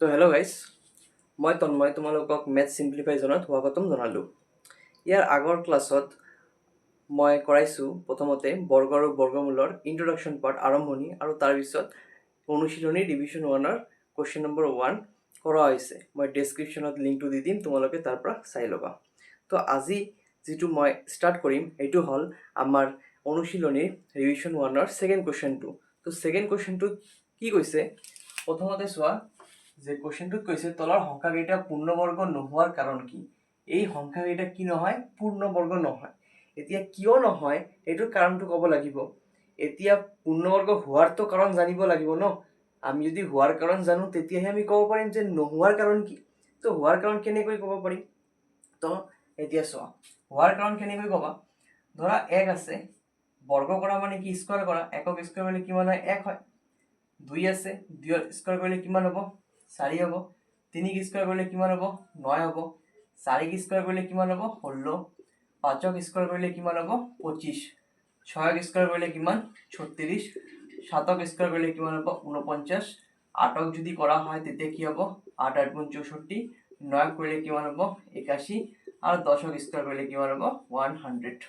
তো hello' guys, মই তন্ময় তোমালোকক মেথছ চিম্প্লিফাই জনাত স্বাগতম জনালোঁ। ইয়াৰ আগৰ ক্লাছত মই কৰাইছোঁ প্ৰথমতে বৰ্গ আৰু বৰ্গমূলৰ ইন্ট্ৰডাকশ্যন পাৰ্ট আৰম্ভণি আৰু তাৰপিছত অনুশীলনী ৰিভিজন 1ৰ কুৱেশ্যন নম্বৰ 1 কৰা হৈছে। মই ডেছক্ৰিপশ্যনত লিংকটো দি দিম, তোমালোকে তাৰ পৰা চাই ল'বা। তো আজি যিটো মই ষ্টাৰ্ট কৰিম সেইটো হ'ল আমাৰ অনুশীলনীৰ ৰিভিজন 1ৰ ছেকেণ্ড কুৱেশ্যনটো। তো ছেকেণ্ড কুৱেশ্যনটোত কি কৈছে প্ৰথমতে চোৱা যে কুৱেশ্যনটোত কৈছে তলৰ সংখ্যাকেইটা পূৰ্ণবৰ্গ নোহোৱাৰ কাৰণ কি? এই সংখ্যাকেইটা কি নহয়? পূৰ্ণবৰ্গ নহয়। এতিয়া কিয় নহয় এইটোৰ কাৰণটো ক'ব লাগিব। এতিয়া পূৰ্ণবৰ্গ হোৱাৰতো কাৰণ জানিব লাগিব ন। আমি যদি হোৱাৰ কাৰণ জানো তেতিয়াহে আমি ক'ব পাৰিম যে নোহোৱাৰ কাৰণ কি। তো হোৱাৰ কাৰণ কেনেকৈ ক'ব পাৰিম? তো এতিয়া চোৱা হোৱাৰ কাৰণ কেনেকৈ ক'বা। ধৰা 1 আছে, বৰ্গ কৰা মানে কি? স্কোৱাৰ কৰা। 1ক স্কোৱাৰ কৰিলে কিমান হয়? 1 হয়। 2 আছে, 2ক স্কোৱাৰ কৰিলে কিমান হ'ব? 4 হ'ব। 3ক স্কোৱাৰ কৰিলে কিমান হ'ব? 9 হ'ব। 4ক স্কোৱাৰ কৰিলে কিমান হ'ব? 16। 5ক স্কোৱাৰ কৰিলে কিমান হ'ব? 25। 6ক স্কোৱাৰ কৰিলে কিমান? 36। 7ক স্কোৱাৰ কৰিলে কিমান হ'ব? 49। 8ক যদি কৰা হয় তেতিয়া কি হ'ব? 8 8 গুণ 64। 9ক কৰিলে কিমান হ'ব? 81। আৰু 10ক স্কোৱাৰ কৰিলে কিমান হ'ব? 100।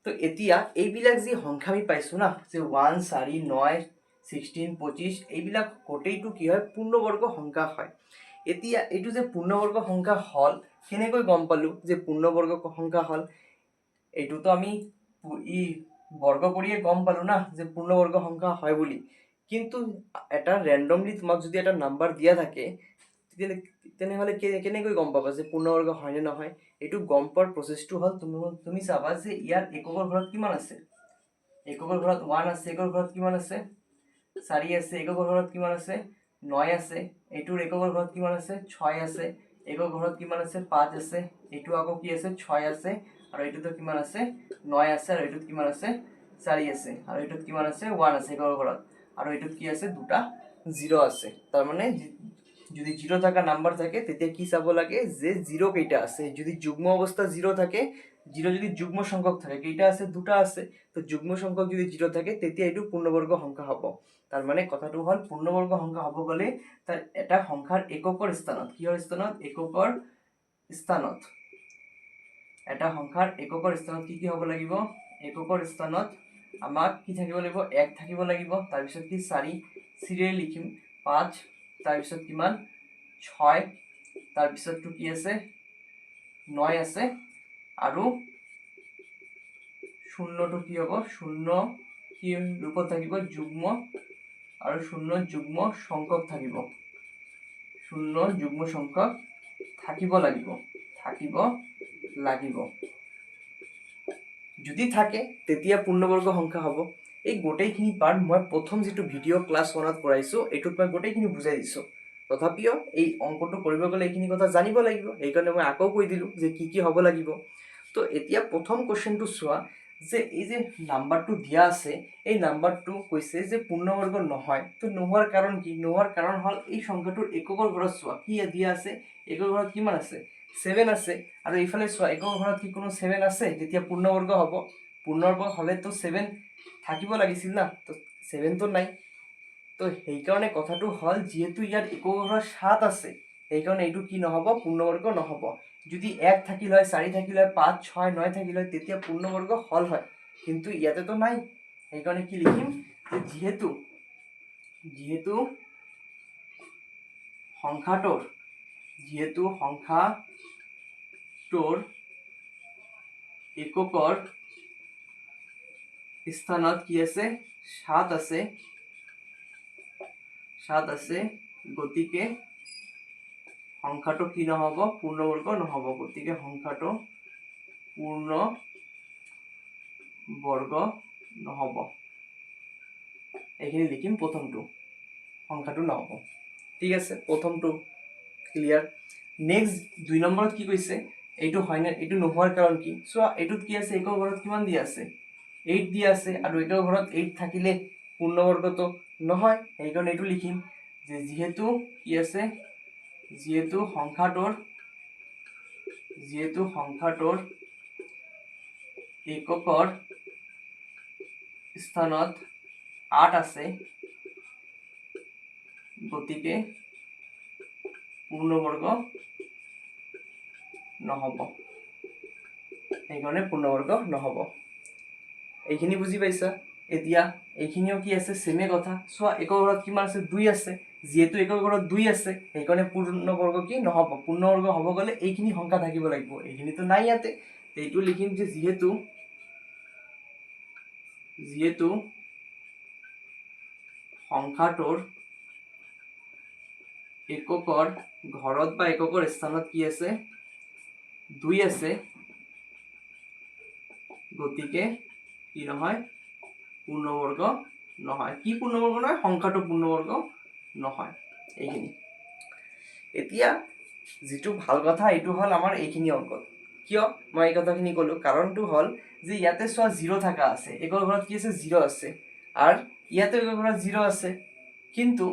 তো এতিয়া এইবিলাক যি সংখ্যা আমি পাইছোঁ না, যে 1 4 9 16 25 এইবিলাক গোটেইটো কি হয়? পূৰ্ণবৰ্গ সংখ্যা হয়। এতিয়া এইটো যে পূৰ্ণবৰ্গ সংখ্যা হ'ল কেনেকৈ গম পালোঁ যে পূৰ্ণবৰ্গ সংখ্যা হ'ল? এইটোতো আমি বৰ্গ কৰিয়ে গম পালোঁ না যে পূৰ্ণবৰ্গ সংখ্যা হয় বুলি। কিন্তু এটা ৰেণ্ডমলি তোমাক যদি এটা নাম্বাৰ দিয়া থাকে তেনেহ'লে কেনেকৈ গম পাবা যে পূৰ্ণবৰ্গ হয় নে নহয়? এইটো গম পোৱাৰ প্ৰচেছটো হ'ল তুমি চাবা যে ইয়াৰ এককৰ ঘৰত কিমান আছে। এককৰ ঘৰত 1 আছে, এককৰ ঘৰত কিমান আছে? 4 আছে, এককৰ ঘৰত কিমান আছে? 9 আছে। এইটোৰ এককৰ ঘৰত কিমান আছে? 6 আছে। একৰ ঘৰত কিমান আছে? 5 আছে। এইটো আকৌ কি আছে? 6 আছে। আৰু এইটোতো কিমান আছে? 9 আছে। আৰু এইটোত কিমান আছে? 4 আছে। আৰু এইটোত কিমান আছে? 1 আছে একৰ ঘৰত। আৰু এইটোত কি আছে? দুটা 0 আছে। তাৰ মানে যদি 0 থাকা নাম্বাৰ থাকে তেতিয়া কি চাব লাগে যে 0 কেইটা আছে। যদি যুগ্ম অৱস্থা 0 থাকে, 0 যদি যুগ্ম সংখ্যক থাকে, কেইটা আছে? দুটা আছে। তো যুগ্ম সংখ্যক যদি 0 থাকে তেতিয়া এইটো পূৰ্ণবৰ্গ সংখ্যা হ'ব। তাৰ মানে কথাটো হ'ল পূৰ্ণবৰ্গ সংখ্যা হ'ব গ'লে তাৰ এটা সংখ্যাৰ এককৰ স্থানত, কিহৰ স্থানত? এককৰ স্থানত। এটা সংখ্যাৰ এককৰ স্থানত কি হ'ব লাগিব? এককৰ স্থানত আমাক কি থাকিব লাগিব? 1 থাকিব লাগিব। তাৰপিছত কি? 4 চিৰিয়েল লিখিম। 5 তাৰপিছত কিমান? 6 তাৰপিছতটো কি আছে? 9 আছে। আৰু শূন্যটো কি হ'ব? শূন্য কি ৰূপত থাকিব? যুগ্ম। আৰু শূন্য যুগ্ম সংখ্যক থাকিব। শূন্য যুগ্ম সংখ্যক থাকিব লাগিব। যদি থাকে তেতিয়া পূৰ্ণবৰ্গ সংখ্যা হ'ব। এই গোটেইখিনি পাৰ্ট মই প্ৰথম যিটো ভিডিঅ' ক্লাছ 1ত কৰাইছোঁ এইটোত মই গোটেইখিনি বুজাই দিছোঁ। তথাপিও এই অংকটো কৰিব গ'লে এইখিনি কথা জানিব লাগিব। সেইকাৰণে মই আকৌ কৈ দিলোঁ যে কি হ'ব লাগিব। তো এতিয়া প্ৰথম কুৱেশ্যনটো চোৱা যে এই যে নাম্বাৰটো দিয়া আছে, এই নাম্বাৰটো কৈছে যে পূৰ্ণবৰ্গ নহয়। তো নোহোৱাৰ কাৰণ কি? নোহোৱাৰ কাৰণ হ'ল এই সংখ্যাটোৰ এককৰ ঘৰত চোৱা কি দিয়া আছে। এককৰ ঘৰত কিমান আছে? 7 আছে। আৰু এইফালে চোৱা এককৰ ঘৰত কি কোনো 7 আছে? যেতিয়া পূৰ্ণবৰ্গ হ'ব, পূৰ্ণবৰ্গ হ'লেতো 7 থাকিব লাগিছিল না। তো 7 তো নাই। তো সেইকাৰণে কথাটো হ'ল যিহেতু ইয়াত এককৰ ঘৰত 7 আছে, সেইকাৰণে এইটো কি নহ'ব? পূৰ্ণবৰ্গ নহ'ব। যদি 1 থাকিল হয়, 4 থাকিল হয়, 5 6 9 থাকিল হয় তেতিয়া পূৰ্ণবৰ্গ হ'ল হয়। কিন্তু ইয়াতেতো নাই। সেইকাৰণে কি লিখিম? যিহেতু সংখ্যাটোৰ এককৰ স্থানত কি আছে? 7 আছে। গতিকে সংখ্যাটো কি নহ'ব? পূৰ্ণবৰ্গ নহ'ব। গতিকে সংখ্যাটো পূৰ্ণবৰ্গ নহ'ব। এইখিনি লিখিম প্ৰথমটো, সংখ্যাটো নহ'ব। ঠিক আছে, প্ৰথমটো ক্লিয়াৰ। নেক্সট 2 নম্বৰত কি কৈছে? এইটো হয়নে? এইটো নোহোৱাৰ কাৰণ কি? চোৱা এইটোত কি আছে? একৰ ঘৰত কিমান দিয়া আছে? 8 দিয়া আছে। আৰু একৰ ঘৰত 8 থাকিলে পূৰ্ণবৰ্গটো নহয়। সেইকাৰণে এইটো লিখিম যে যিহেতু কি আছে? যিহেতু সংখ্যাটোৰ এককৰ স্থানত 8 আছে, গতিকে পূৰ্ণবৰ্গ নহ'ব, সেইকাৰণে পূৰ্ণবৰ্গ নহ'ব। এইখিনি বুজি পাইছা? এতিয়া এইখিনিও কি আছে, সেমে কথা। চোৱা একৰ ঘৰত কিমান আছে, 2 আছে, যিহেতু একৰ ঘৰত 2 আছে সেইকাৰণে পূৰ্ণবৰ্গ কি নহ'ব, পূৰ্ণবৰ্গ হ'ব গ'লে এইখিনি সংখ্যা থাকিব লাগিব, এইখিনিতো নাই ইয়াতে। এইটো লিখিম যে যিহেতু সংখ্যাটোৰ এককৰ ঘৰত বা এককৰ স্থানত কি আছে, 2 আছে, গতিকে কি নহয়, পূৰ্ণবৰ্গ নহয়। কি পূৰ্ণবৰ্গ নহয়, সংখ্যাটো পূৰ্ণবৰ্গ নহয়। এইখিনি এতিয়া যিটো ভাল কথা এইটো হ'ল আমাৰ এইখিনি অংকত। কিয় মই এই কথাখিনি ক'লো, কাৰণটো হ'ল যে ইয়াতে চোৱা 0 থাকা আছে, একৰ ঘৰত কি আছে, 0 আছে, আৰু ইয়াতে একৰ ঘৰত 0 আছে, কিন্তু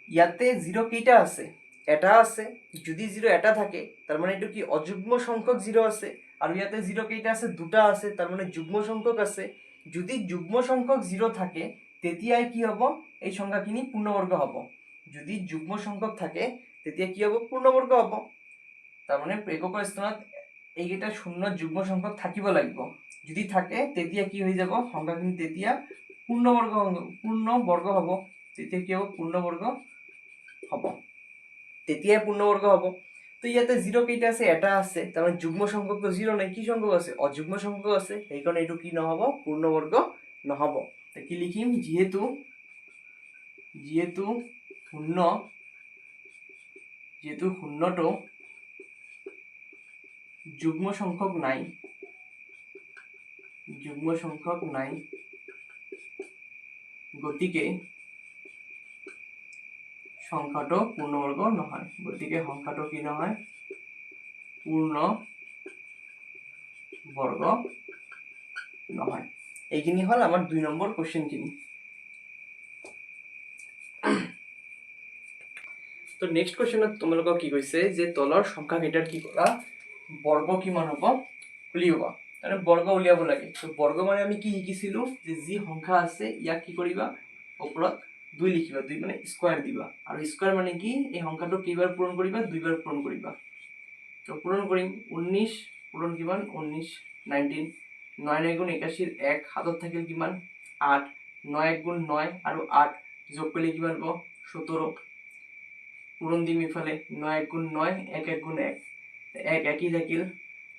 ইয়াতে 0 কেইটা আছে, এটা আছে। যদি 0 এটা থাকে তাৰ মানে এইটো কি অযুগ্ম সংখ্যক 0 আছে, আৰু ইয়াতে 0 কেইটা আছে, দুটা আছে, তাৰ মানে যুগ্ম সংখ্যক আছে। যদি যুগ্ম সংখ্যক 0 থাকে তেতিয়াই কি হ'ব, এই সংখ্যাখিনি পূৰ্ণবৰ্গ হ'ব। যদি যুগ্ম সংখ্যক থাকে তেতিয়া কি হ'ব, পূৰ্ণবৰ্গ হ'ব। তাৰ মানে এককৰ স্থানত এইকেইটা শূন্য যুগ্ম সংখ্যক থাকিব লাগিব। যদি থাকে তেতিয়া কি হৈ যাব, সংখ্যাখিনি তেতিয়া পূৰ্ণবৰ্গ হ'ব। তেতিয়া কি হ'ব, পূৰ্ণবৰ্গ হ'ব, তেতিয়াই পূৰ্ণবৰ্গ হ'ব। তো ইয়াতে 0 কেইটা আছে, এটা আছে, তাৰ মানে যুগ্ম সংখ্যকটো 0 নাই, কি সংখ্যক আছে, অযুগ্ম সংখ্যক আছে, সেইকাৰণে এইটো কি নহ'ব, পূৰ্ণবৰ্গ নহ'ব। কি লিখিম, যিহেতু শূন্যটো যুগ্ম সংখ্যক নাই, গতিকে সংখ্যাটো পূৰ্ণবৰ্গ নহয়। গতিকে সংখ্যাটো কি নহয়, পূৰ্ণবৰ্গ নহয়। এইখিনি হ'ল আমাৰ 2 নম্বৰ কুৱেশ্যনখিনি। তো নেক্সট কুৱেশ্যনত তোমালোকক কি কৈছে যে তলৰ সংখ্যা কেইটাৰ কি কৰা, বৰ্গ কিমান হ'ব উলিওৱা। মানে বৰ্গ উলিয়াব লাগে। তো বৰ্গ মানে আমি কি শিকিছিলো, যে যি সংখ্যা আছে ইয়াক কি কৰিবা, ওপৰত 2 লিখিবা, 2 মানে স্কয়াৰ দিবা, আৰু স্কয়াৰ মানে কি, এই সংখ্যাটো কেইবাৰ পূৰণ কৰিবা, 2 বাৰ পূৰণ কৰিবা। তো পূৰণ কৰিম, 19 পূৰণ কিমান, 19 19, 9 9 গুণ 81 1, হাতত থাকিল কিমান 8, 9 1 গুণ 9 আৰু 8 যোগ কৰিলে কিমান হ'ব, 17। পূৰণ দিম ইফালে, 9 1 গুণ 9, 1 1 গুণ 1, 1 একই থাকিল,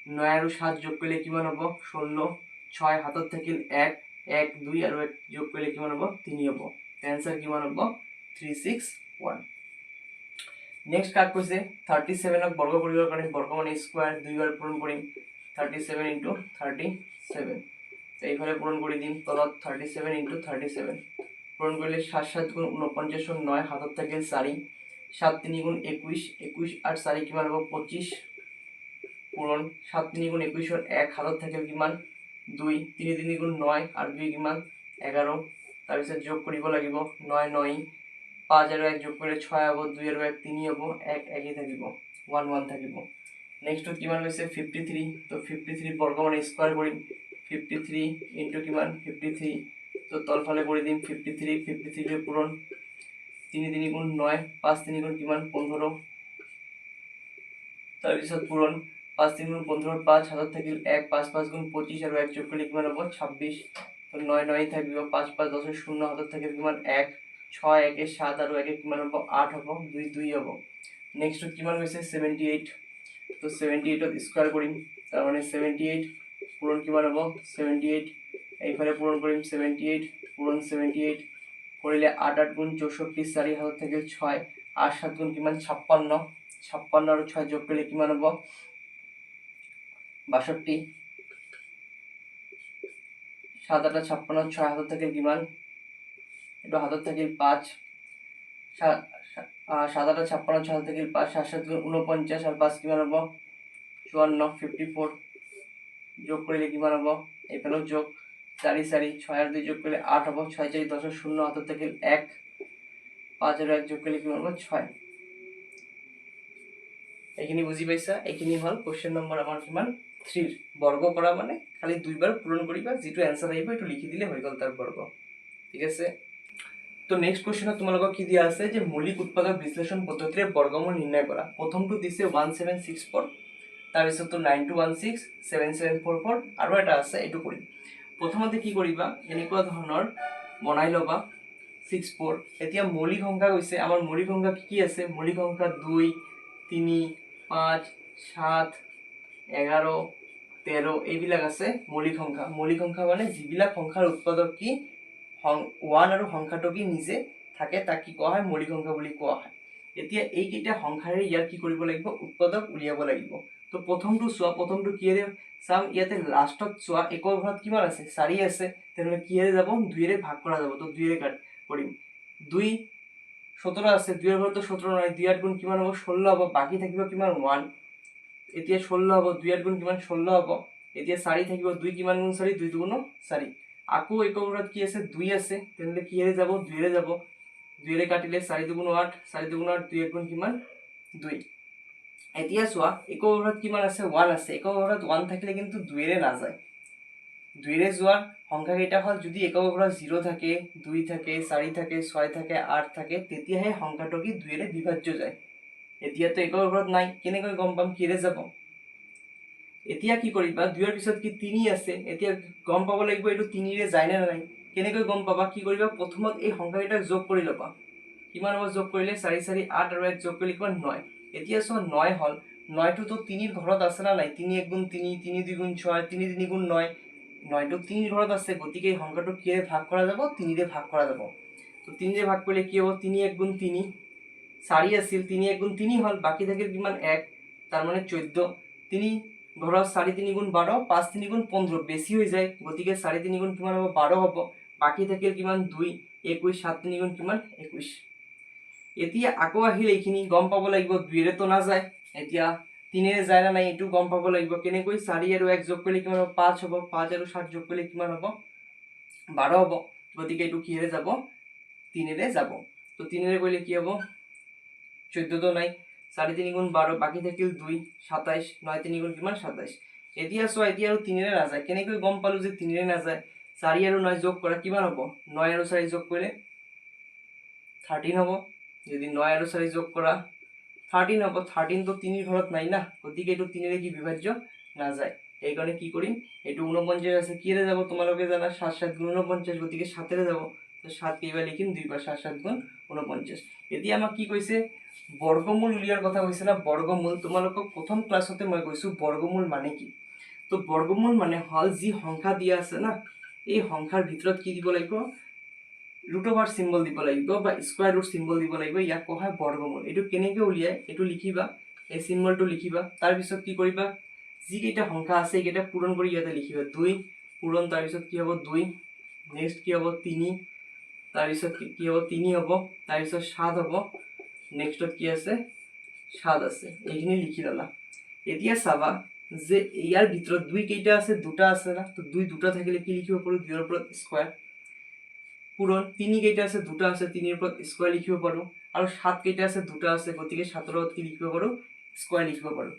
9 আৰু 7 যোগ কৰিলে কিমান হ'ব, 16, 6 হাতত থাকিল 1 1 2 আৰু 1 যোগ কৰিলে কিমান হ'ব, 3 হ'ব। এনসাৰ কিমান হ'ব, 361। নেক্সট কাক কৈছে, 37ক বৰ্গ কৰিবৰ কাৰণে বৰ্গ মানে স্কয়াৰ 2 বাৰ পূৰণ কৰিম, 37 * 37, এইফালে পূৰণ কৰি দিম, তলত 37 * 37 পূৰণ কৰিলে 7 7 গুণ 49 9, হাতত থাকিল 4, 7 3 গুণ 21, 21 আর 4 কিমান হ'ব, 25 পূরণ, 7 3 গুণ 21 1, হাতত থাকিল কিমান 2, 3 3 গুণ 9 আর 2 কিমান 11, তাৰপিছত যোগ কৰিব লাগিব, 9 9, 5 আৰু 1 যোগ কৰিলে 6 হ'ব, 2 আৰু 1 3 হ'ব, 1 একই থাকিব, 1 1 থাকিব। নেক্সটত কিমান হৈছে 53, তো 53 বৰ্গ মানে স্কয়াৰ কৰিম, 53 ইনটু কিমান 53, তো তলফালে কৰি দিম 53 53 পূৰণ, 3 3 গুণ 9, 5 3 গুণ কিমান 15, তাৰপিছত পূৰণ, 5 3 গুণ 15 5, হাতত থাকিল 1, 5 5 গুণ 25 আৰু 1 যোগ কৰিলে কিমান হ'ব 26, তো 9 9 থাকিব, 5 5 10 0, হাতত থাকিল কিমান 1, 6 1 7 আৰু 1 কিমান হ'ব 8 হ'ব, 2 2 হ'ব। নেক্সটত কিমান হৈছে 78, তো 78ত স্কয়াৰ কৰিম, তাৰ মানে 78 পূৰণ কিমান হ'ব 78, এইফালে পূৰণ কৰিম 78 পূৰণ 78 কৰিলে 8 8 গুণ 64, 4 হাতত থাকিল 6, 8 7 গুণ কিমান 56, 56 আৰু 6 যোগ কৰিলে কিমান হ'ব 62, 7 8 56, 6 হাতত থাকিল কিমান, এটা হাতত থাকিল 5, 7 8 56, 6 হাতত থাকিল 5, 7 7 গুণ 49 আর 5 কিমান হ'ব 54, 54 যোগ কৰিলে কিমান হ'ব, এইফালেও যোগ 4 4, 6 আৰ 2 যোগ কৰিলে 8 হ'ব, 6 4 10 0, হাতত থাকিল 1, 5 আৰু 1 যোগ কৰিলে কিমান হ'ব 6। এইখিনি বুজি পাইছা, এইখিনি হল কোশ্চেন নম্বৰ আমাৰ কিমান 3, বৰ্গ কৰা মানে খালি 2 বাৰ পূৰণ কৰিবা, যেটো आंसर আহিব এটো লিখি দিলে হৈ গল তাৰ বৰ্গ, ঠিক আছে। তো তো নেক্সট কোশ্চেনত তোমালোকক কি দিয়া আছে যে মৌলিক উৎপাদক বিশ্লেষণ পদ্ধতিৰে বৰ্গমূল নিৰ্ণয় কৰা। প্ৰথমটো দিছে 1764, তাৰপিছততো 9216, 7744 আৰু এটা আছে এইটো কৰিম। প্ৰথমতে কি কৰিবা, এনেকুৱা ধৰণৰ বনাই ল'বা 64। এতিয়া মৌলিক সংখ্যা কৈছে, আমাৰ মৌলিক সংখ্যা কি আছে, মৌলিক সংখ্যা 2, 3, 5, 7, 11, 13 এইবিলাক আছে মৌলিক সংখ্যা। মৌলিক সংখ্যা মানে যিবিলাক সংখ্যাৰ উৎপাদক কি 1 আৰু সংখ্যাটো কি নিজে থাকে তাক কি কোৱা হয়, মৌলিক সংখ্যা বুলি কোৱা হয়। এতিয়া এইকেইটা সংখ্যাৰে ইয়াৰ কি কৰিব লাগিব, উৎপাদক উলিয়াব লাগিব। তো প্ৰথমটো চোৱা, প্ৰথমটো কিহেৰে চাম, ইয়াতে লাষ্টত চোৱা একৰ ঘৰত কিমান আছে, 4 আছে, তেনেহ'লে কিহেৰে যাব, 2ৰে ভাগ কৰা যাব। তো 2ৰে কৰিম, 2 17 আছে, 2ৰ ঘৰতো 17 নহয়, 2 8 গুণ কিমান হ'ব, 16 হ'ব, বাকী থাকিব কিমান 1। এতিয়া 16 হ'ব, 2 8 গুণ কিমান 16 হ'ব। এতিয়া 4 থাকিব, 2 কিমান গুণ 4, 2 2 গুণ 4। আকৌ একৰ ঘৰত কি আছে, 2 আছে, তেনেহ'লে কিহেৰে যাব, 2ৰে যাব, 2ৰে কাটিলে 4 2 গুণ 8, 4 2 গুণ 8, 2 1 গুণ কিমান 2। এতিয়া চোৱা একৰ ঘৰত কিমান আছে, 1 আছে, একৰ ঘৰত 1 থাকিলে কিন্তু 2ৰে নাযায়। 2ৰে যোৱাৰ সংখ্যা কেইটা হ'ল, যদি একৰ ঘৰত 0 থাকে, 2 থাকে, 4 থাকে, 6 থাকে, 8 থাকে, তেতিয়াহে সংখ্যাটো কি 2ৰে বিভাজ্য যায়। এতিয়াতো একৰ ঘৰত নাই, কেনেকৈ গম পাম কিহেৰে যাব। এতিয়া কি কৰিবা, 2ৰ পিছত কি 3 আছে, এতিয়া গম পাব লাগিব এইটো 3ৰে যায় নে নাই। কেনেকৈ গম পাবা, কি কৰিবা, প্ৰথমত এই সংখ্যাকেইটাক যোগ কৰি ল'বা। কিমান হ'ব যোগ কৰিলে, 4 4 8 আৰু 1 যোগ কৰিলে কিমান 9। এতিয়া চোৱা 9 হ'ল, 9টোতো 3ৰ ঘৰত আছে না নাই, 3 1 গুণ 3, 3 2 গুণ 6, 3 3 গুণ 9, 9টো 3ৰ ঘৰত আছে, গতিকে এই সংখ্যাটো কিহেৰে ভাগ কৰা যাব, 3ৰে ভাগ কৰা যাব। তো 3ৰে ভাগ কৰিলে কি হ'ব, 3 1 গুণ 3, 4 আছিল, 3 1 গুণ 3 হ'ল, বাকী থাকিল কিমান 1, তাৰ মানে 14। 3 ঘৰত 4 3 গুণ 12, 5 3 গুণ 15, বেছি হৈ যায়, গতিকে 4 3 গুণ কিমান হ'ব, 12 হ'ব, বাকী থাকিল কিমান 2, 21, 7 3 গুণ কিমান 21। এতিয়া আকৌ আহিল এইখিনি গম পাব লাগিব, 2ৰে তো নাযায়, এতিয়া 3ৰে যায় না নাই এইটো গম পাব লাগিব। কেনেকৈ, 4 আৰু 1 যোগ কৰিলে কিমান হ'ব, 5 হ'ব, 5 আৰু 7 যোগ কৰিলে কিমান হ'ব, 12 হ'ব, গতিকে এইটো কিহেৰে যাব, 3ৰে যাব। তো 3ৰে কৰিলে কি হ'ব, 14 তো নাই, 4 3 গুণ 12, বাকী থাকিল 2, 27, 9 3 গুণ কিমান 27। এতিয়া চোৱা, এতিয়া আৰু 3ৰে নাযায়, কেনেকৈ গম পালো যে 3ৰে নাযায়, 4 আৰু 9 যোগ কৰা কিমান হ'ব, 9 আৰু 4 যোগ কৰিলে 13 হ'ব, যদি 9 আৰু 4 যোগ কৰা 13 হ'ব, 13 তো 3ৰ ঘৰত নাই না, গতিকে এইটো 3ৰে কি বিভাজ্য নাযায়। সেইকাৰণে কি কৰিম, এইটো 49 আছে, কিহেৰে যাব তোমালোকে জানা, 7 7 গুণ 49, গতিকে 7ৰে যাব। তো 7 কেইবাৰ লিখিম, 2 বাৰ 7 7 গুণ 49। এতিয়া আমাক কি কৈছে, বৰ্গমূল উলিওৱাৰ কথা কৈছে না। বৰ্গমূল তোমালোকক প্ৰথম ক্লাছতে মই কৈছো বৰ্গমূল মানে কি। তো বৰ্গমূল মানে হ'ল যি সংখ্যা দিয়া আছে না, এই সংখ্যাৰ ভিতৰত কি দিব লাগিব, ৰুট অভাৰ চিম্বল দিব লাগিব বা স্কোয়াৰ ৰুট চিম্বল দিব লাগিব, ইয়াক কোৱা হয় বৰ্গমূল। এইটো কেনেকৈ উলিয়াই এইটো লিখিবা, এই চিম্বলটো লিখিবা, তাৰপিছত কি কৰিবা, যিকেইটা সংখ্যা আছে এইকেইটা পূৰণ কৰি ইয়াতে লিখিবা, 2 পূৰণ, তাৰপিছত কি হ'ব 2, নেক্সট কি হ'ব 3, তাৰপিছত কি হ'ব 3 হ'ব, তাৰপিছত 7 হ'ব, নেক্সটত কি আছে 7 আছে, এইখিনি লিখি ল'লা। এতিয়া চাবা যে ইয়াৰ ভিতৰত 2 কেইটা আছে, দুটা আছে না, তো 2 দুটা থাকিলে কি লিখিব পাৰোঁ, 2ৰ ওপৰত স্কোয়াৰ। পূৰণ 3 কেইটা আছে, দুটা আছে, 3ৰ ওপৰত স্কোয়াৰ লিখিব পাৰোঁ। আৰু 7 কেইটা আছে, দুটা আছে, গতিকে 7ৰ ওপৰত কি লিখিব পাৰোঁ, স্কোয়াৰ লিখিব পাৰোঁ।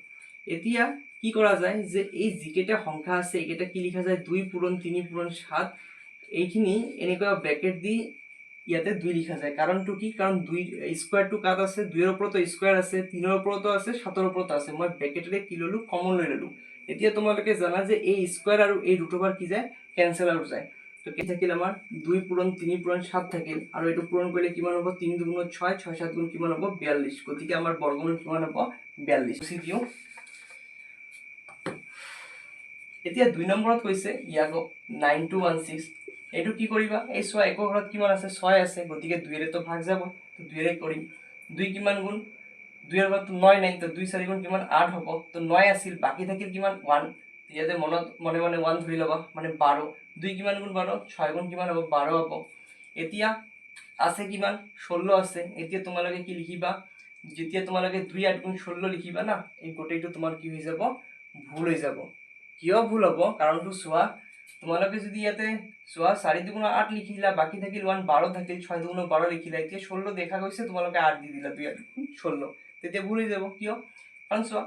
এতিয়া কি কৰা যায় যে এই যিকেইটা সংখ্যা আছে এইকেইটা কি লিখা যায়, 2 পূৰণ 3 পূৰণ 7, এইখিনি এনেকুৱা ব্ৰেকেট দি ইয়াতে 2 লিখা যায়। কাৰণটো কি, কাৰণ 2 স্কোয়াৰটো কাট আছে, 2ৰ ওপৰতো স্কোয়াৰ আছে, 3ৰ ওপৰতো আছে, 7ৰ ওপৰতো আছে, মই ব্ৰেকেটেৰে কি ল'লো, কমন লৈ ল'লো। এতিয়া তোমালোকে জানা যে এই স্কোয়াৰ আৰু এই ৰুট ওভাৰ কি যায়, কেনসেল আউট যায়। তো কি থাকিল আমাৰ, 2 পূৰণ 3 পূৰণ 7 থাকিল, আৰু এইটো পূৰণ কৰিলে কিমান হ'ব, 3 2 গুণ 6, 6 7 গুণ কিমান হ'ব, 42, গতিকে আমাৰ বৰ্গমূল কিমান হ'ব, 42। দিওঁ। এতিয়া 2 নম্বৰত কৈছে ইয়াক 9216, এইটো কি কৰিবা, এই চোৱা একৰ ঘৰত কিমান আছে, 6 আছে, গতিকে 2ৰে তো ভাগ যাব, তো 2ৰে কৰিম। 2 কিমান গুণ, 2ৰ ঘৰত 9 নাই, তো 2 4 গুণ কিমান 8 হ'ব, তো 9 আছিল, বাকী থাকিল কিমান 1, ইয়াতে মনে মনে 1 ধৰি ল'বা, মানে 12। 2 কিমান গুণ 12, 6 গুণ কিমান হ'ব, 12 হ'ব। এতিয়া আছে কিমান, 16 আছে। এতিয়া তোমালোকে কি লিখিবা, যেতিয়া তোমালোকে 2 8 গুণ 16 লিখিবা না, এই গোটেইটো তোমাৰ কি হৈ যাব, ভুল হৈ যাব। কিয় ভুল হ'ব, কাৰণটো চোৱা, তোমালোকে যদি ইয়াতে চোৱা 4 2 গুণ 8 লিখিলা, বাকী থাকিল 1, 12 থাকিল, 6 2 গুণ 12 লিখিলা, এতিয়া 16 দেখা গৈছে, তোমালোকে 8 দি দিলা, 2 8 16, তেতিয়া ভুল হৈ যাব। কিয়, কাৰণ চোৱা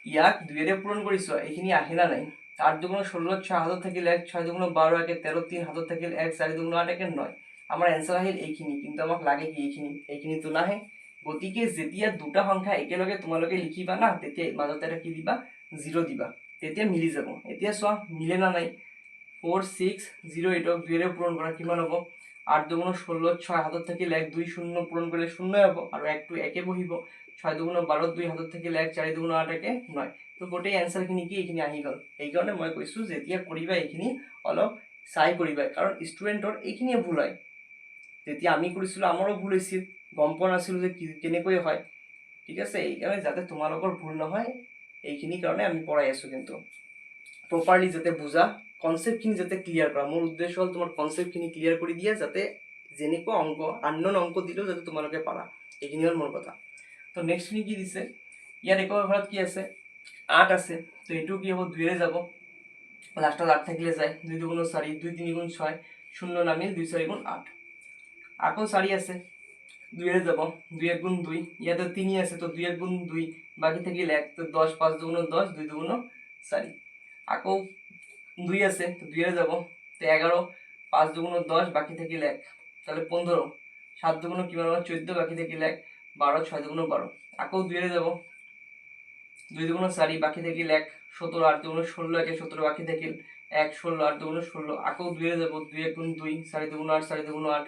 ইয়াক 2ৰে পূৰণ কৰি চোৱা, এইখিনি আহে না নাই, 8 2 গুণ 16, 6 হাতত থাকিল 1, 6 2 গুণ 12, 1 13, 3 হাতত থাকিল 1, 4 2 গুণ 8, 1 9, আমাৰ এনচাৰ আহিল এইখিনি, কিন্তু আমাক লাগে কি এইখিনিতো নাহে। গতিকে যেতিয়া দুটা সংখ্যা একেলগে তোমালোকে লিখিবা না, তেতিয়া মাজতে এটা কি দিবা, 0 দিবা, তেতিয়া মিলি যাব। এতিয়া চোৱা মিলে না নাই। 4 6 0 8 2 পূৰণ কৰা কিমান হ'ব, 8 2 16, 6 হাতত থাকিল 1, 2 0 পূৰণ কৰিলে 0 হ'ব, আৰু 1 টো একে বহিব। 6 2 12, 2 হাতত থাকিল 1, 4 2 8 একে 9। তো গোটেই এনচাৰখিনি কি এইখিনি আহি গ'ল। সেইকাৰণে মই কৈছোঁ যেতিয়া কৰিবা এইখিনি অলপ চাই কৰিবা, কাৰণ ষ্টুডেণ্টৰ এইখিনিয়ে ভুল হয়। যেতিয়া আমি কৰিছিলোঁ আমাৰো ভুল হৈছিল, গম পোৱা নাছিলোঁ যে কেনেকৈ হয়। ঠিক আছে, এইকাৰণে যাতে তোমালোকৰ ভুল নহয় এইখিনি কাৰণে আমি পঢ়াই আছোঁ, কিন্তু প্ৰপাৰলি যাতে বুজা, কনচেপ্টখিনি যাতে ক্লিয়াৰ কৰা। মোৰ উদ্দেশ্য হ'ল তোমাৰ কনচেপ্টখিনি ক্লিয়াৰ কৰি দিয়া, যাতে যেনেকুৱা অংক আননোন অংক দিলেও যাতে তোমালোকে পাৰা। এইখিনি হ'ল মোৰ কথা। তো নেক্সটখিনি কি দিছে, ইয়াত একৰ ঘৰত কি আছে, 8 আছে। তো এইটো কি হ'ব, 2 যাব, লাষ্টত 8 থাকিলে যায়, 2 2 4, 2 3 6, 0 নামিল, 2 4 8। আকৌ 4 আছে, 2 যাব, 2 1 2, ইয়াতে 3 আছে, তো 2 1 2, বাকি থাকিল 1, তো 10 5 2 10, 2 2 4। আকৌ 2 আছে, তো 2 যাব, তো 11 5 2 10, বাকি থাকিল 1, তাহলে 15, 7 2 কিমান হবে 14, বাকি থাকিল 1, 12 6 2 12। আকৌ 2 যাব, 2 2 4, বাকি থাকিল 1, 17 8 2 16, 1 17, বাকি থাকিল 1 16 8 2 16। আকৌ 2 যাব, 2 1 2, 4 2 8 4 2 8।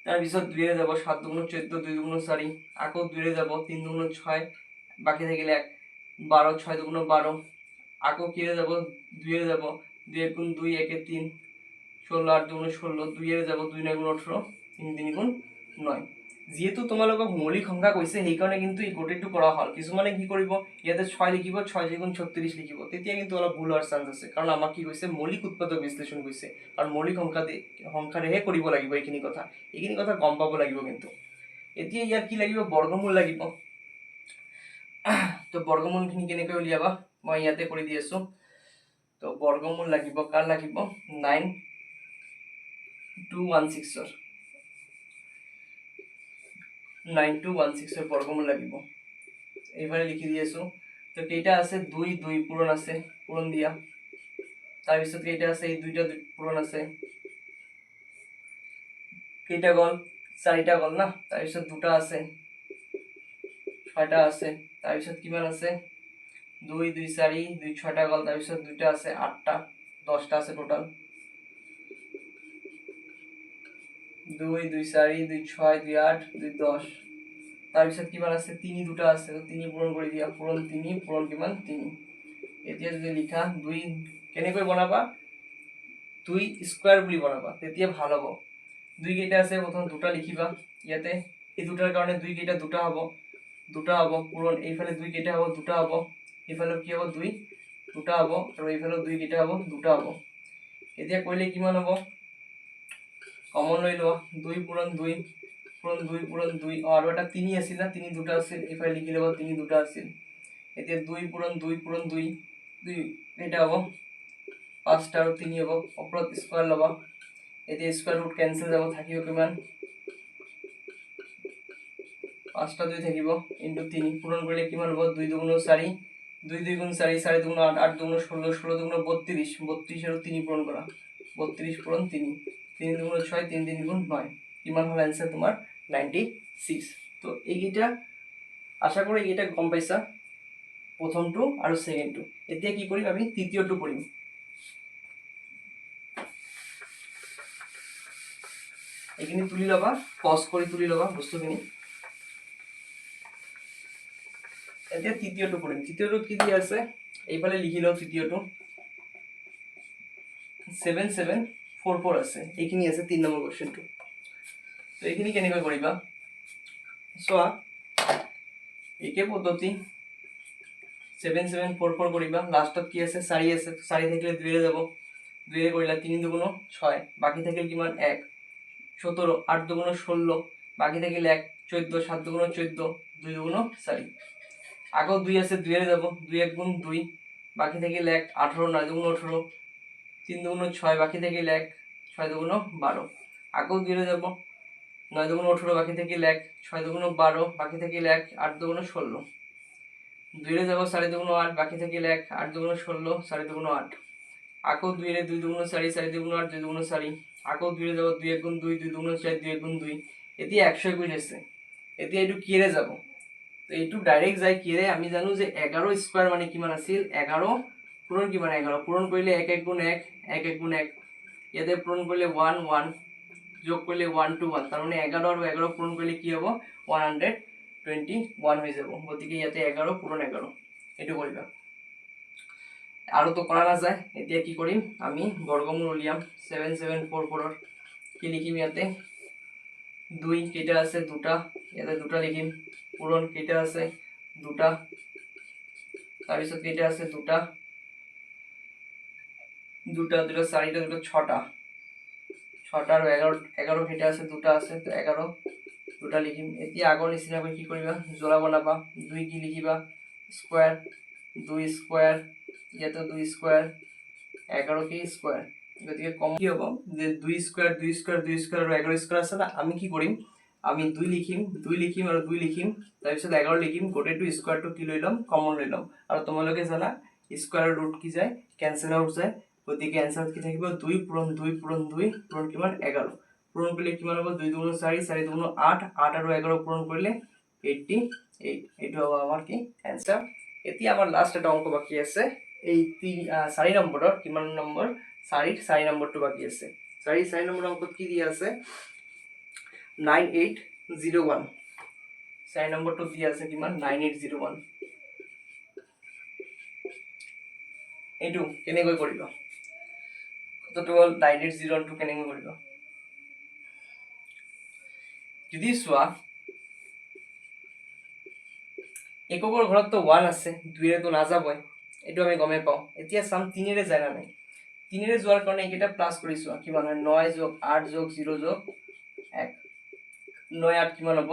তাৰপিছত 2 যাব, 7 2 14, 2 2 4। আকৌ 2 যাব, 3 2 6, বাকি থাকিল 1, 12 6 2 12। আকৌ কি যাব, 2 যাব, 2 1 2, 1 3, 16 8 2 16, 2 যাব, 2 9 18, 3 3 9। যেহেতু তোমালোকক মৌলিক সংখ্যা কৈছে সেইকাৰণে কিন্তু এই গোটেইটো কৰা হ'ল। কিছুমানে কি কৰিব, ইয়াতে 6 লিখিব, 6 4 36 লিখিব, তেতিয়া কিন্তু অলপ ভুল হোৱাৰ চান্স আছে, কাৰণ আমাক কি কৈছে মৌলিক উৎপাদক বিশ্লেষণ কৈছে, আৰু মৌলিক সংখ্যাৰেহে কৰিব লাগিব এইখিনি কথা। এইখিনি কথা গম পাব লাগিব। কিন্তু এতিয়া ইয়াত কি লাগিব, বৰ্গমূল লাগিব। তো বৰ্গমূলখিনি কেনেকৈ উলিয়াবা, মই ইয়াতে কৰি দি আছোঁ। তো বৰ্গমূল লাগিব, কাৰ লাগিব, 9216 9216 বৰ্গমূল লাগিব। এইবাৰে লিখি দি আছোঁ। তো কেইটা আছে, 2 2 পূৰণ আছে, পূৰণ দিয়া। তাৰপিছত কেইটা আছে, এই 2টা পূৰণ আছে, কেইটা গ'ল, 4টা গ'ল না। তাৰপিছত 2টা আছে, 6টা আছে। তাৰপিছত কিমান আছে, 2 2 4, 2 6টা গ'ল। তাৰপিছত 2টা আছে, 8টা, 10টা আছে টোটাল। 2 2 4, 2 6, 2 8, 2 10। তাৰপিছত কিমান আছে, 3 2টা আছে, 3 পূৰণ কৰি দিয়া, পূৰণ 3, পূৰণ কিমান 3। এতিয়া যদি লিখা 2 কেনেকৈ বনাবা, 2 স্কোয়াৰ বুলি বনাবা, তেতিয়া ভাল হ'ব। 2 কেইটা আছে, প্ৰথম 2টা লিখিবা, ইয়াতে এই 2টাৰ কাৰণে 2 কেইটা 2টা হ'ব, 2টা হ'ব, পূৰণ এইফালে 2 কেইটা হ'ব, 2টা হ'ব, এইফালে কি হ'ব 2 2টা হ'ব, আৰু এইফালে 2 কেইটা হ'ব, 2টা হ'ব। এতিয়া কৰিলে কিমান হ'ব, কমন লৈ লোৱা, 2 পূৰণ 2, পূৰণ 2, পূৰণ 2, আৰু এটা 3 আছিল না, 3 2টা আছিল, এইফালে লিখি ল'বা 3 2টা আছিল। এতিয়া 2 পূৰণ 2, পূৰণ 2, 2 কেইটা হ'ব, 5টা, আৰু 3 হ'ব, ওপৰত স্কোয়াৰ ল'বা। এতিয়া স্কোয়াৰ ৰুট কেনসেল যাব, থাকিব কিমান, 5টা 2 থাকিব, ইনটু 3, পূৰণ কৰিলে কিমান হ'ব, 2 2 4, 2 2 4, 4 2 8, 8 2 16, 16 2 32, 32 আৰু 3 পূৰণ কৰা, 32 পূৰণ 3, 3 2 6, 3 3 9। কিমান হ'ল এনসাৰ তোমাৰ, 96। তো এইকেইটা আশা কৰো এইকেইটা গম পাইছা, প্ৰথমটো আৰু সেকেন্ডটো। এতিয়া কি কৰিম, আমি তৃতীয়টো কৰিম। এইখিনি তুলি ল'বা, পজ কৰি তুলি ল'বা বস্তুখিনি। এতিয়া তৃতীয়টো কৰিম। তৃতীয়টো কি দিয়া আছে, এইফালে লিখি লওঁ তৃতীয়টো, 7 7 4 4 আছে, এইখিনি আছে 3 নম্বৰ কোৱেশ্চনটো। তো এইখিনি কেনেকৈ কৰিবা চোৱা, একে পদ্ধতি 7 7 4 4 কৰিবা। লাষ্টত কি আছে, 4 আছে, 4 থাকিলে 2 যাব, 2 কৰিলা 3 2 6, বাকি থাকিল কিমান 1, 17, 8 2 16, বাকি থাকিল 1, 14, 7 2 14, 2 2 4। আগেও 2 আছে, 2 যাব, 2 1 2, বাকি থাকিল 1, 18, 9 2 18, 3 2 6, বাকি থাকিল 1, 6 2 12। আগেও 2 যাব, 9 2 18, বাকি থাকিল 1, 6 2 12, বাকি থাকিল 1, 8 2 16। 2 যাব, 4 2 8, বাকি থাকিল 1, 8 2 16, 4 2 8। আগেও 2 2 2 4, 4 2 8, 2 2 4। আকৌ 2 যাব 2 1 গুণ 2 2 2 4 2 1 গুণ 2 এতিয়া 121 আছে এতিয়া এইটো কিৰে যাব তো এইটো ডাইৰেক্ট যায় কিৰে আমি জানো যে 11 স্কয়াৰ মানে কিমান আছিল 11 পূৰণ কিমান 11 পূৰণ কৰিলে 1 1 গুণ 1 1 1 গুণ 1 ইয়াতে পূৰণ কৰিলে 1 1 যোগ কৰিলে 1 2 1 তাৰ মানে 11 আৰু 11 পূৰণ কৰিলে কি হ'ব 121 হৈ যাব গতিকে ইয়াতে 11 পূৰণ 11 এইটো কৰিবা আৰু তো কৰা নাযায় এতিয়া কি কৰিম আমি বৰ্গমূল উলিয়াম 7744 ৰ কি লিখিম ইয়াতে 2 কেইটা আছে দুটা ইয়াতে দুটা লিখিম পূৰণ কেইটা আছে দুটা তাৰপিছত কেইটা আছে দুটা দুটা দুটা চাৰিটা দুটা ছটা ছটা আৰু 11 কেইটা আছে দুটা আছে তো 11 দুটা লিখিম এতিয়া আগৰ নিচিনাকৈ কি কৰিবা জোৰা বনাবা 2 কি লিখিবা স্কয়ার 2 স্কয়ার ইয়াতে 2 স্কয়ার 11 কি স্কয়ার গতিকে কম কি হ'ব যে 2 স্কয়ার 2 স্কয়ার 2 স্কয়ার আৰু 11 স্কয়াৰ আছে না আমি কি কৰিম আমি 2 লিখিম আৰু 2 লিখিম তাৰপিছত 11 লিখিম গোটেইটো স্কয়াৰটো কি লৈ লম কমন লৈ লম আৰু তোমালোকে জানা স্কয়াৰ ৰুট কি যায় কেনসেল আউট যায় গতিকে आंसर কি থাকিব 2 পূৰণ 2 পূৰণ 2 পূৰণ কিমান 11 পূৰণ কৰিলে কিমান হ'ব 2 2 4 4 2 8 8 আৰু 11 পূৰণ কৰিলে 88 এইটো হ'ব আমাৰ কি आंसर এতিয়া আমাৰ লাষ্ট এটা অংক বাকি আছে এই 4 নম্বৰৰ কিমান নম্বৰ 4 নম্বৰটো বাকি আছে 4 নম্বৰ অংকত কি দিয়া আছে 9801 4 নম্বৰটো দিয়া আছে কিমান 9801 এইটো কেনেকৈ কৰিবা কতটো হল 9801 টো কেনেকৈ কৰিবা যদি চোৱা এককৰ ঘৰত তো 1 আছে 2 ৰে তো নাযাবই এটো আমি গমে পাও এতিয়া সাম 3 ৰে যায় না নাই 3 ৰে যোৱাৰ কাৰণে এটা প্লাস কৰিছো কিমান হয় 9 যোগ 8 যোগ 0 যোগ 1 9 8 কিমান হ'ব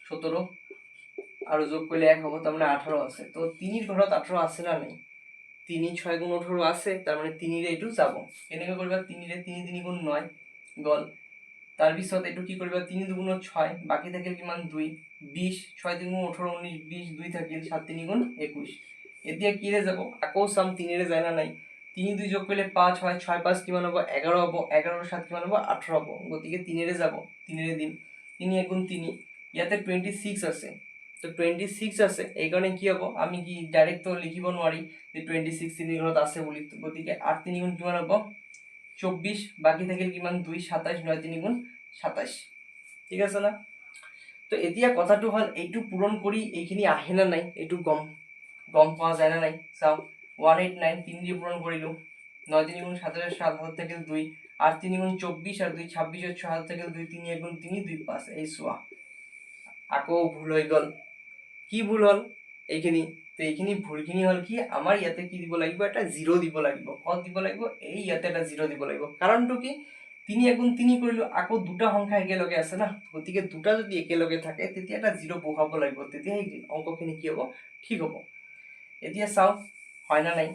17 আৰু যোগ কৰিলে 1 হ'ব তাৰ মানে 18 আছে তো 3 ৰ ঘৰত 18 আছে না নাই 3 6 গুণ 18 আছে তাৰ মানে 3 ৰে এটো যাব কেনেকৈ কৰিবা 3 ৰে 3 3 গুণ 9 গল তাৰ পিছত এটো কি কৰিবা 3 2 গুণ 6 বাকি থাকিল কিমান 2 20 6 3 গুণ 18 19 20 2 থাকিল 7 3 গুণ 21 এতিয়া কি রে যাব আকৌ সাম 3 রে যায় না নাই 3 2 যোগ কৰিলে 5 হয় 6 5 কিমান হ'ব 11 হ'ব 11 আৰু 7 কিমান হ'ব 18 হ'ব গতিকে 3 রে যাব 3 রে দিম 3 1 গুণ 3 ইয়াতে 26 আছে তো 26 আছে এই কারণে কি হ'ব আমি কি ডাইরেক্ট তো লিখিব নোৱাৰি যে 26 3 ঘৰত আছে বুলি গতিকে 8 3 গুণ কিমান হ'ব 24 বাকি থাকিল কিমান 2 27 9 3 গুণ 27 ঠিক আছে না তো এতিয়া কথাটো হল এইটো পূৰণ কৰি এইখিনি আহে না নাই এইটো গম পোৱা যায় না নাই চাও 189 3 দিয়ে পূৰণ কৰিলো 9 3 গুণ 27 7 হাত থাকিল 2 8 3 গুণ 24 আর 2 26 আর 6 হাত থাকিল 2 3 1 গুণ 3 2 5 এই সোয়া আকৌ ভুল হৈ গল কি ভুল হল এইখিনি তো এইখিনি ভুলখিনি হল কি আমাৰ ইয়াতে কি দিব লাগিব এটা 0 দিব লাগিব কত দিব লাগিব এই ইয়াতে এটা 0 দিব লাগিব কাৰণটো কি 3 1 গুণ 3 কৰিলো আকৌ দুটা সংখ্যা একেলগে আছে না গতিকে দুটা যদি একেলগে থাকে তেতিয়া এটা 0 বহাব লাগিব তেতিয়া এই অংকখিনি কি হ'ব ঠিক হ'ব এতিয়া চাও হয় না নাই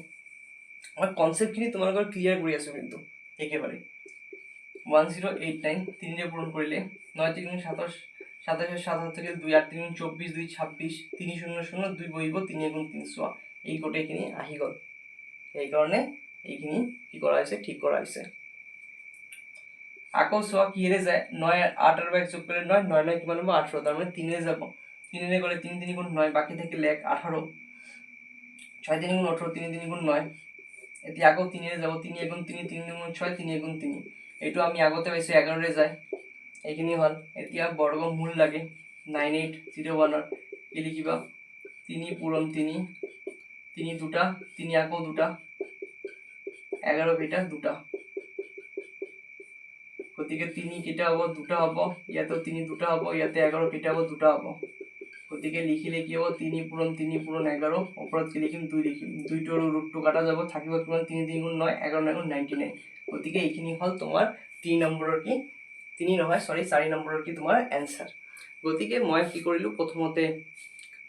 মই কনসেপ্টখিনি তোমালোকৰ ক্লিয়াৰ কৰি আছো কিন্তু একেবাৰে 1089 3 ৰে পূৰণ কৰিলে 9 3 গুণ 27 27 7 থেকে 2 8 3 24 2 26 3 0 0 2 বহিব 3 গুণ 300 এই গোটেইখিনি আহি গল এই কারণে এইখিনি কি করা হৈছে ঠিক করা হৈছে আকৌ সোয়া কি রে যায় 9 8 আর 1 যোগ করলে 9 9 9 কিমান হ'ব 18 তার মানে 3 রে যাব 3 রে গলে 3 3 গুণ 9 বাকি থাকিল 1 18 6 3 গুণ 18 3 3 গুণ 9 এতিয়া আকৌ 3 রে যাব 3 1 গুণ 3 3 গুণ 6 3 গুণ 3 এইটো আমি আগতে পাইছো 11 রে যায় এইখিনি হল এতিয়া বর্গমূল লাগে 9801 ৰ কি লিখিবা 3 পূৰণ 3 3 দুটা 3 আকৌ দুটা 11 কেইটা দুটা গতিকে 3 কেইটা হ'ব দুটা হ'ব ইয়াতে 3 দুটা হ'ব ইয়াতে 11 কেইটা হ'ব দুটা হ'ব গতিকে লিখিলে কি হ'ব 3 পূৰণ 11 ওপৰত কি লিখিম 2 লিখিম 2 টোৰ ৰুটটো কাটা যাব থাকিব কিমান 3 3 গুণ 9 11 9 গুণ 99 গতিকে এইখিনি হল তোমাৰ 3 নম্বৰৰ কি 3 নহয় সৰি 4 নম্বৰৰ কি তোমাৰ आंसर গতিকে মই কি কৰিলো প্ৰথমতে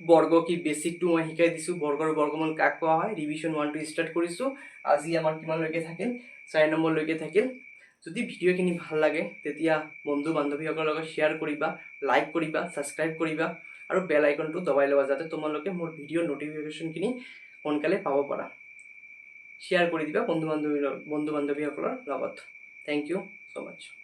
বৰ্গ কি বেসিকটো মই শিকাই দিছো বৰ্গৰ বৰ্গমূল কাক কোৱা হয় ৰিভিজন 1 টো স্টাৰ্ট কৰিছো আজি আমাৰ কিমান লৈকে থাকিল 4 নম্বৰ লৈকে থাকিল যদি ভিডিওখিনি ভাল লাগে তেতিয়া বন্ধু বান্ধৱীসকলৰ লগত শেয়াৰ কৰিবা লাইক কৰিবা সাবস্ক্ৰাইব কৰিবা আৰু বেল আইকনটো দবাই লবা যাতে তোমালোকে মোৰ ভিডিও নোটিফিকেশনখিনি সোনকালে পাব পাৰা শেয়াৰ কৰি দিবা বন্ধু বান্ধৱীসকলৰ লগত থ্যাংক ইউ ছ' মাচ।